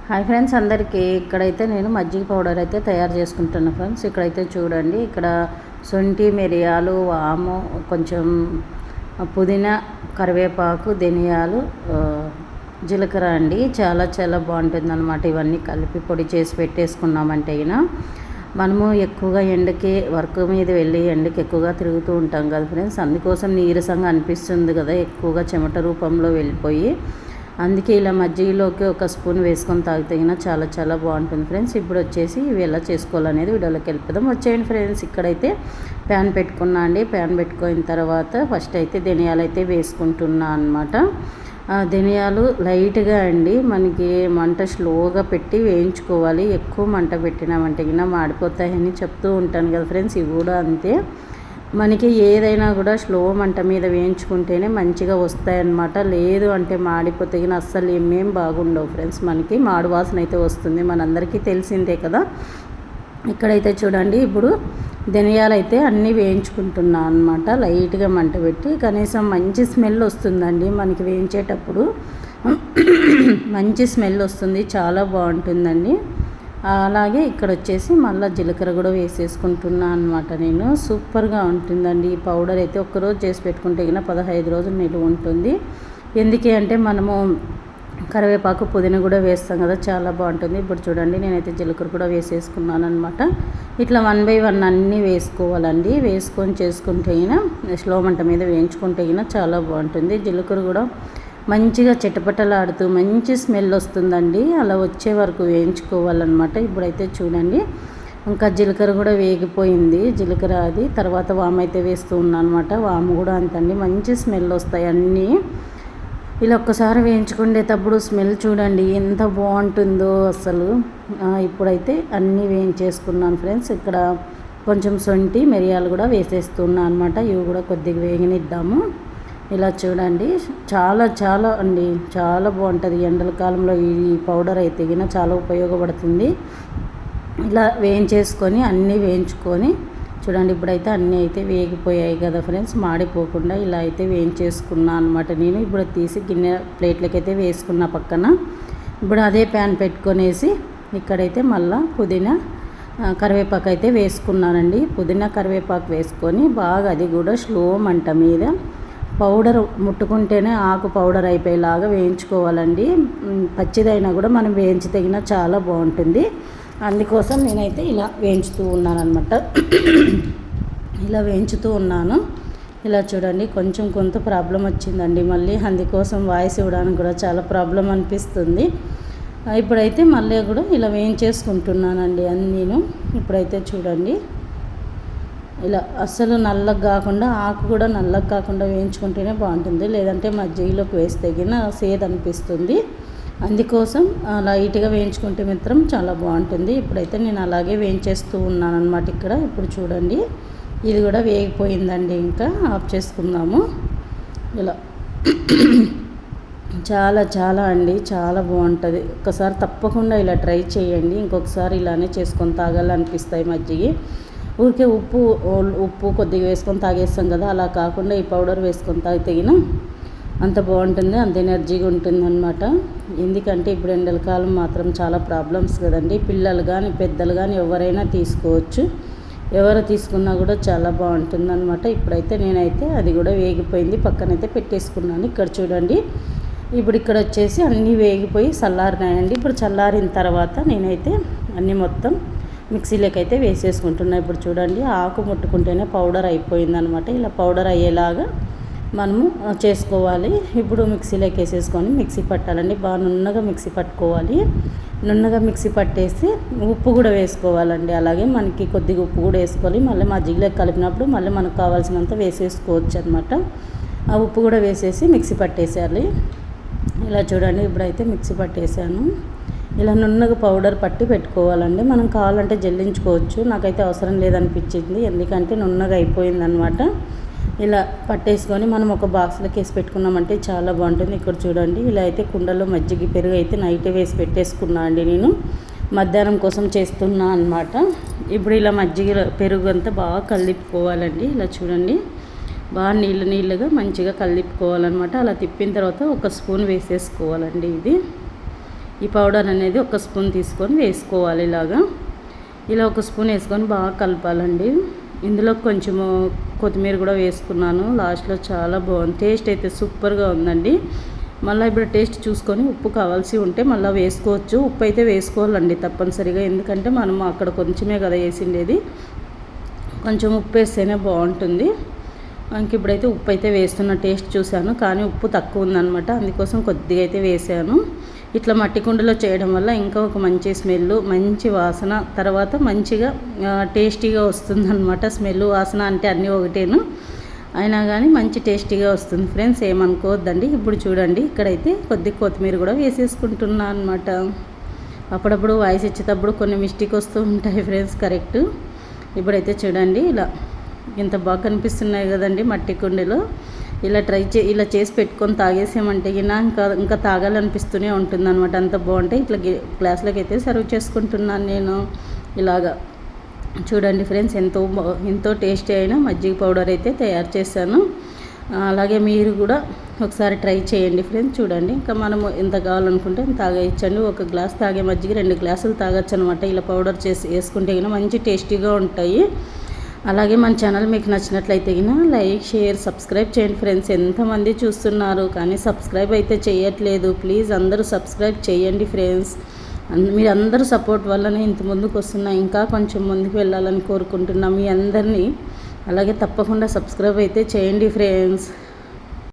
Hi friends, అందరికీ ఇక్కడైతే నేను మజ్జిగ పౌడర్ అయితే తయారు చేసుకుంటున్నాను ఫ్రెండ్స్. ఇక్కడైతే చూడండి, ఇక్కడ శొంఠి, మిరియాలు, వాము, కొంచెం పుదీనా, కరివేపాకు, ధనియాలు, జీలకర్ర అండి. చాలా చాలా బాగుంటుంది అన్నమాట. ఇవన్నీ కలిపి పొడి చేసి పెట్టేసుకున్నామంటే మనము ఎక్కువగా ఎండకి వర్క్ మీద వెళ్ళి ఎండకి ఎక్కువగా తిరుగుతూ ఉంటాం కదా ఫ్రెండ్స్. అందుకోసం నీరసంగా అనిపిస్తుంది కదా, ఎక్కువగా చెమట రూపంలో వెళ్ళిపోయి. అందుకే ఇలా మజ్జిగలోకి ఒక స్పూన్ వేసుకొని తాగితే చాలా చాలా బాగుంటుంది ఫ్రెండ్స్. ఇప్పుడు వచ్చేసి ఇవి ఎలా చేసుకోవాలనేది వీడియోలోకి వెళ్ళిపోదాం. వచ్చేయండి ఫ్రెండ్స్. ఇక్కడైతే ప్యాన్ పెట్టుకున్నా అండి. ప్యాన్ పెట్టుకున్న తర్వాత ఫస్ట్ అయితే ధనియాలు అయితే వేసుకుంటున్నా అనమాట. ధనియాలు లైట్గా అండి, మనకి మంట స్లోగా పెట్టి వేయించుకోవాలి. ఎక్కువ మంట పెట్టినామంటే మాడిపోతాయని చెప్తూ ఉంటాను కదా ఫ్రెండ్స్. ఇవి కూడా అంతే. మనకి ఏదైనా కూడా స్లో మంట మీద వేయించుకుంటేనే మంచిగా వస్తాయన్నమాట. లేదు అంటే మాడిపోతే అస్సలు ఏమేం బాగుండవు ఫ్రెండ్స్. మనకి మాడు వాసన అయితే వస్తుంది, మనందరికీ తెలిసిందే కదా. ఇక్కడైతే చూడండి, ఇప్పుడు ధనియాలు అయితే అన్నీ వేయించుకుంటున్నా అనమాట. లైట్గా మంట పెట్టి కనీసం మంచి స్మెల్ వస్తుందండి మనకి వేయించేటప్పుడు. మంచి స్మెల్ వస్తుంది, చాలా బాగుంటుందండి. అలాగే ఇక్కడ వచ్చేసి మళ్ళీ జీలకర్ర కూడా వేసేసుకుంటున్నా అనమాట నేను. సూపర్గా ఉంటుందండి ఈ పౌడర్ అయితే. ఒక్కరోజు చేసి పెట్టుకుంటే 15 రోజులు నిలువ ఉంటుంది. ఎందుకే అంటే మనము కరివేపాకు, పుదీనా కూడా వేస్తాం కదా, చాలా బాగుంటుంది. ఇప్పుడు చూడండి, నేనైతే జీలకర్ర కూడా వేసేసుకున్నాను అనమాట. ఇట్లా 1 by 1 అన్నీ వేసుకోవాలండి. వేసుకొని చేసుకుంటే స్లో మంట మీద వేయించుకుంటే చాలా బాగుంటుంది. జీలకర్ర కూడా మంచిగా చిటపటలాడుతూ మంచి స్మెల్ వస్తుందండి. అలా వచ్చే వరకు వేయించుకోవాలన్నమాట. ఇప్పుడైతే చూడండి, ఇంకా జీలకర్ర కూడా వేగిపోయింది. జీలకర్ర అది తర్వాత వాము అయితే వేస్తూ ఉన్నాను అనమాట. వాము కూడా అంతండి, మంచి స్మెల్ వస్తాయి అన్నీ. ఇలా ఒక్కసారి వేయించుకునేటప్పుడు స్మెల్ చూడండి ఎంత బాగుంటుందో అసలు. ఇప్పుడైతే అన్నీ వేయించేసుకున్నాను ఫ్రెండ్స్. ఇక్కడ కొంచెం శొంఠి, మిరియాలు కూడా వేసేస్తున్నాను అనమాట. ఇవి కూడా కొద్దిగా వేగనిద్దాము. ఇలా చూడండి, చాలా చాలా అండి, చాలా బాగుంటుంది. ఎండల కాలంలో ఈ పౌడర్ అయితే చాలా ఉపయోగపడుతుంది. ఇలా వేయించేసుకొని అన్నీ వేయించుకొని చూడండి. ఇప్పుడైతే అన్నీ అయితే వేగిపోయాయి కదా ఫ్రెండ్స్, మాడిపోకుండా ఇలా అయితే వేయించేసుకున్నా అనమాట నేను. ఇప్పుడు తీసి గిన్నె ప్లేట్లకి అయితే వేసుకున్న పక్కన. ఇప్పుడు అదే ప్యాన్ పెట్టుకొనేసి ఇక్కడైతే మళ్ళీ పుదీనా, కరివేపాకు అయితే వేసుకున్నానండి. పుదీనా, కరివేపాకు వేసుకొని బాగా అది కూడా స్లో మంట మీద పౌడర్ ముట్టుకుంటేనే ఆకు పౌడర్ అయిపోయేలాగా వేయించుకోవాలండి. పచ్చిదైనా కూడా మనం వేయించి తగిన చాలా బాగుంటుంది. అందుకోసం నేనైతే ఇలా వేయించుతూ ఉన్నాను అనమాట. ఇలా వేయించుతూ ఉన్నాను. ఇలా చూడండి, కొంచెం కొంత ప్రాబ్లం వచ్చిందండి మళ్ళీ. అందుకోసం వాయిస్ ఇవ్వడానికి కూడా చాలా ప్రాబ్లం అనిపిస్తుంది. ఇప్పుడైతే మళ్ళీ కూడా ఇలా వేయించేసుకుంటున్నానండి అన్నీను. ఇప్పుడైతే చూడండి, ఇలా అస్సలు నల్లగా కాకుండా, ఆకు కూడా నల్లగా కాకుండా వేయించుకుంటేనే బాగుంటుంది. లేదంటే మజ్జిగలోకి వేస్తే సేదు అనిపిస్తుంది. అందుకోసం లైట్గా వేయించుకుంటే మాత్రం చాలా బాగుంటుంది. ఇప్పుడైతే నేను అలాగే వేయించేస్తూ ఉన్నాను అనమాట ఇక్కడ. ఇప్పుడు చూడండి, ఇది కూడా వేగిపోయిందండి. ఇంకా ఆఫ్ చేసుకుందాము. ఇలా చాలా చాలా అండి, చాలా బాగుంటుంది. ఒక్కసారి తప్పకుండా ఇలా ట్రై చేయండి. ఇంకొకసారి ఇలానే చేసుకొని తాగాలనిపిస్తాయి మజ్జిగ. ఊరికే ఉప్పు కొద్దిగా వేసుకొని తాగేస్తాం కదా, అలా కాకుండా ఈ పౌడర్ వేసుకొని తాగితే అంత బాగుంటుంది, అంత ఎనర్జీగా ఉంటుంది అనమాట. ఎందుకంటే ఇప్పుడు ఎండల కాలం మాత్రం చాలా ప్రాబ్లమ్స్ కదండి. పిల్లలు కానీ పెద్దలు కానీ ఎవరైనా తీసుకోవచ్చు. ఎవరు తీసుకున్నా కూడా చాలా బాగుంటుంది అనమాట. ఇప్పుడైతే నేనైతే అది కూడా వేగిపోయింది, పక్కనైతే పెట్టేసుకున్నాను. ఇక్కడ చూడండి, ఇప్పుడు ఇక్కడ వచ్చేసి అన్నీ వేగిపోయి చల్లారినాయండి. ఇప్పుడు చల్లారిన తర్వాత నేనైతే అన్నీ మొత్తం మిక్సీలోకి అయితే వేసేసుకుంటున్నా. ఇప్పుడు చూడండి, ఆకు ముట్టుకుంటేనే పౌడర్ అయిపోయిందనమాట. ఇలా పౌడర్ అయ్యేలాగా మనము చేసుకోవాలి. ఇప్పుడు మిక్సీలోకి వేసేసుకొని మిక్సీ పట్టాలండి. బాగా నున్నగా మిక్సీ పట్టుకోవాలి. నున్నగా మిక్సీ పట్టేసి ఉప్పు కూడా వేసుకోవాలండి. అలాగే మనకి కొద్దిగా ఉప్పు కూడా వేసుకోవాలి. మళ్ళీ మజ్జిగలోకి కలిపినప్పుడు మళ్ళీ మనకు కావాల్సినంత వేసేసుకోవచ్చు అనమాట. ఆ ఉప్పు కూడా వేసేసి మిక్సీ పట్టేసేయాలి. ఇలా చూడండి, ఇప్పుడైతే మిక్సీ పట్టేసాను. ఇలా నున్నగా పౌడర్ పట్టి పెట్టుకోవాలండి. మనం కావాలంటే జల్లించుకోవచ్చు. నాకైతే అవసరం లేదనిపించింది, ఎందుకంటే నున్నగా అయిపోయిందనమాట. ఇలా పట్టేసుకొని మనం ఒక బాక్స్లోకి వేసి పెట్టుకున్నామంటే చాలా బాగుంటుంది. ఇక్కడ చూడండి, ఇలా అయితే కుండలో మజ్జిగ, పెరుగు అయితే నైట్ వేసి పెట్టేసుకున్నా అండి నేను. మధ్యాహ్నం కోసం చేస్తున్నా అనమాట. ఇప్పుడు ఇలా మజ్జిగ, పెరుగు అంతా బాగా కలిపుకోవాలండి. ఇలా చూడండి, బాగా నీళ్ళుగా మంచిగా కలిపుకోవాలన్నమాట. అలా తిప్పిన తర్వాత ఒక స్పూన్ వేసేసుకోవాలండి. ఇది ఈ పౌడర్ అనేది ఒక స్పూన్ తీసుకొని వేసుకోవాలి. ఇలా ఒక స్పూన్ వేసుకొని బాగా కలపాలండి. ఇందులో కొంచెము కొత్తిమీర కూడా వేసుకున్నాను లాస్ట్లో. చాలా బాగుంది, టేస్ట్ అయితే సూపర్గా ఉందండి. మళ్ళీ ఇప్పుడు టేస్ట్ చూసుకొని ఉప్పు కావాల్సి ఉంటే మళ్ళీ వేసుకోవచ్చు. ఉప్పు అయితే వేసుకోవాలండి తప్పనిసరిగా, ఎందుకంటే మనం అక్కడ కొంచెమే కదా వేసిండేది, కొంచెం ఉప్పు వేస్తేనే బాగుంటుంది. ఇంక ఇప్పుడైతే ఉప్పు అయితే వేస్తున్న, టేస్ట్ చూశాను కానీ ఉప్పు తక్కువ ఉందన్నమాట, అందుకోసం కొద్దిగా అయితే వేసాను. ఇట్లా మట్టి కుండలో చేయడం వల్ల ఇంకా ఒక మంచి స్మెల్, మంచి వాసన, తర్వాత మంచిగా టేస్టీగా వస్తుందన్నమాట. స్మెల్ వాసన అంటే అన్నీ ఒకటేను, అయినా కానీ మంచి టేస్టీగా వస్తుంది ఫ్రెండ్స్, ఏమనుకోవద్దండి. ఇప్పుడు చూడండి ఇక్కడైతే కొద్దిగా కొత్తిమీర కూడా వేసేసుకుంటున్నాను అనమాట. అప్పుడప్పుడు వాయిస్ ఇచ్చేటప్పుడు కొన్ని మిస్టేక్ వస్తూ ఉంటాయి ఫ్రెండ్స్, కరెక్ట్. ఇప్పుడైతే చూడండి ఇలా ఇంత బాగా కనిపిస్తున్నాయి కదండి మట్టి కుండలో. ఇలా చేసి పెట్టుకొని తాగేసామంటే ఇంకా తాగాలనిపిస్తూనే ఉంటుంది అనమాట, అంత బాగుంటాయి. ఇట్లా గ్లాస్లోకి అయితే సర్వ్ చేసుకుంటున్నాను నేను. ఇలాగా చూడండి ఫ్రెండ్స్, ఎంతో టేస్టీ అయిన మజ్జిగ పౌడర్ అయితే తయారు చేశాను. అలాగే మీరు కూడా ఒకసారి ట్రై చేయండి ఫ్రెండ్స్. చూడండి ఇంకా మనము ఎంత కావాలనుకుంటే తాగేయచ్చండి. ఒక గ్లాస్ తాగే మజ్జిగ 2 గ్లాసులు తాగొచ్చు అనమాట. ఇలా పౌడర్ చేసి వేసుకుంటే గిన మంచి టేస్టీగా ఉంటాయి. అలాగే మన ఛానల్ మీకు నచ్చినట్లయితే గిన లైక్, షేర్, సబ్స్క్రైబ్ చేయండి ఫ్రెండ్స్. ఎంతమంది చూస్తున్నారు కానీ సబ్స్క్రైబ్ అయితే చేయట్లేదు. ప్లీజ్ అందరూ సబ్స్క్రైబ్ చేయండి ఫ్రెండ్స్. మీరు అందరూ సపోర్ట్ వల్లనే ఇంత ముందుకు వస్తున్నా, ఇంకా కొంచెం ముందుకు వెళ్ళాలని కోరుకుంటున్నాం మీ అందరినీ. అలాగే తప్పకుండా సబ్స్క్రైబ్ అయితే చేయండి ఫ్రెండ్స్.